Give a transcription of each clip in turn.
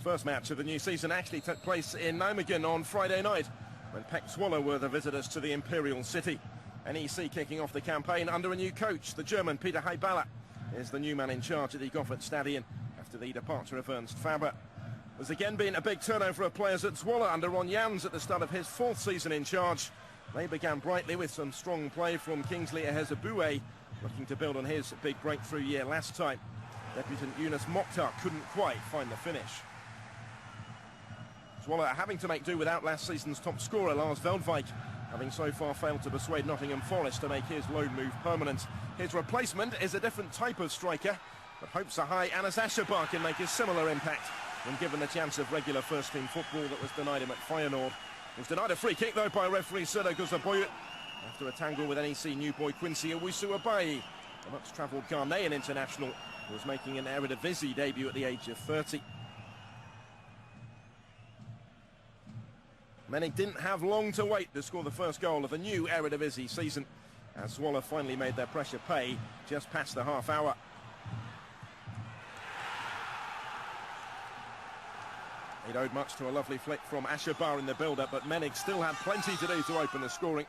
First match of the new season actually took place in Nijmegen on Friday night, when PEC Zwolle were the visitors to the Imperial City. NEC kicking off the campaign under a new coach. The German Peter Heibala is the new man in charge at the Goffert after the departure of Ernst Faber. There's again been a big turnover of players at Zwolle under Ron Jans at the start of his fourth season in charge. They began brightly with some strong play from Kingsley Ehezebue, looking to build on his big breakthrough year last time. Debutant Yunus Mokhtar couldn't quite find the finish. Zwolle having to make do without last season's top scorer Lars Veldwijk, having so far failed to persuade Nottingham Forest to make his loan move permanent. His replacement is a different type of striker, but hopes are high Anas Ashabar can make a similar impact when given the chance of regular first-team football that was denied him at Feyenoord. He was denied a free kick though by referee Serdar Guzaboyut after a tangle with NEC new boy Quincy Owusu-Abayi, the much-travelled Ghanaian international who was making an Eredivisie debut at the age of 30. Menig didn't have long to wait to score the first goal of the new Eredivisie season, as Zwolle finally made their pressure pay just past the half hour. He'd owed much to a lovely flick from Ashabar in the build-up, but Menig still had plenty to do to open the scoring.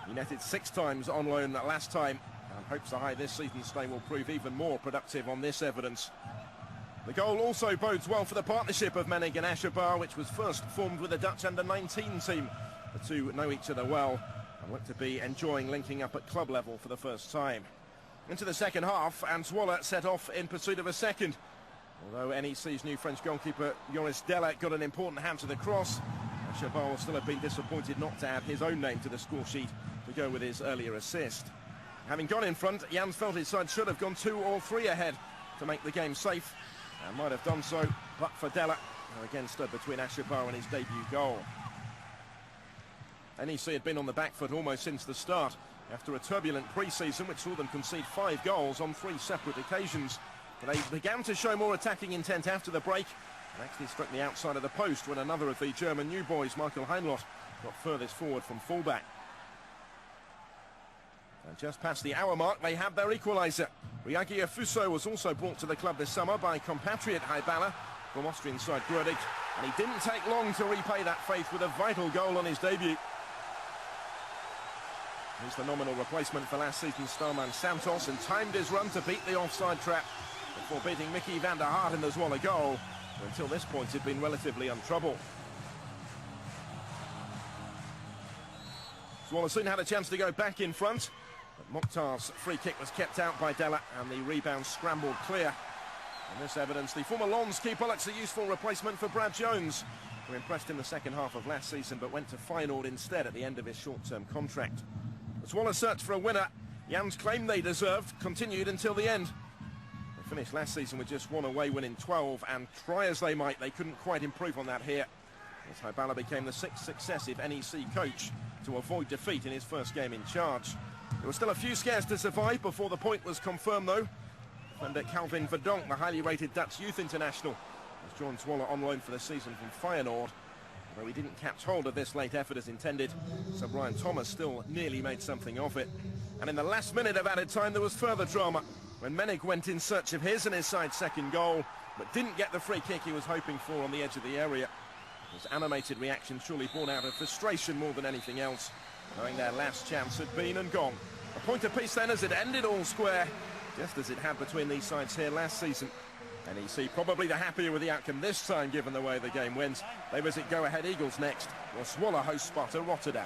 He netted 6 times on loan last time, and hopes are high this season's stay will prove even more productive on this evidence. The goal also bodes well for the partnership of Menig and Ashabar, which was first formed with the Dutch under-19 team. The two know each other well and look to be enjoying linking up at club level for the first time. Into the second half, and Zwolle set off in pursuit of a second. Although NEC's new French goalkeeper Joris Della got an important hand to the cross, Ashabar will still have been disappointed not to add his own name to the score sheet to go with his earlier assist. Having gone in front, Jans felt his side should have gone 2 or 3 ahead to make the game safe, and might have done so, but for Della, who again stood between Ashabar and his debut goal. NEC had been on the back foot almost since the start, after a turbulent pre-season which saw them concede 5 goals on 3 separate occasions. But they began to show more attacking intent after the break, and actually struck the outside of the post when another of the German new boys, Michael Heinlott, got furthest forward from fullback. And just past the hour mark, they had their equaliser. Riagia Fuso was also brought to the club this summer by compatriot Heibala from Austrian side Grödig, and he didn't take long to repay that faith with a vital goal on his debut. He's the nominal replacement for last season's starman Santos, and timed his run to beat the offside trap before beating Mickey van der Hart in the Zwolle goal, who until this point had been relatively untroubled. Zwolle soon had a chance to go back in front, but Mokhtar's free kick was kept out by Della, and the rebound scrambled clear. In this evidence, the former Lens keeper looks a useful replacement for Brad Jones, who impressed in the second half of last season but went to Feyenoord instead at the end of his short-term contract. The Zwolle search for a winner Jans claimed they deserved continued until the end. They finished last season with just 1 away win in 12, and try as they might, they couldn't quite improve on that here, as Heibala became the 6th successive NEC coach to avoid defeat in his first game in charge. There were still a few scares to survive before the point was confirmed though. Defender Calvin Verdonk, the highly rated Dutch youth international, has joined Zwolle on loan for the season from Feyenoord. Although he didn't catch hold of this late effort as intended, so Brian Thomas still nearly made something of it. And in the last minute of added time there was further drama when Menig went in search of his and his side's second goal, but didn't get the free kick he was hoping for on the edge of the area. His animated reaction surely born out of frustration more than anything else, knowing their last chance had been and gone. A point apiece then as it ended all square, just as it had between these sides here last season. NEC probably the happier with the outcome this time given the way the game went. They visit Go Ahead Eagles next, while Zwolle host Sparta Rotterdam.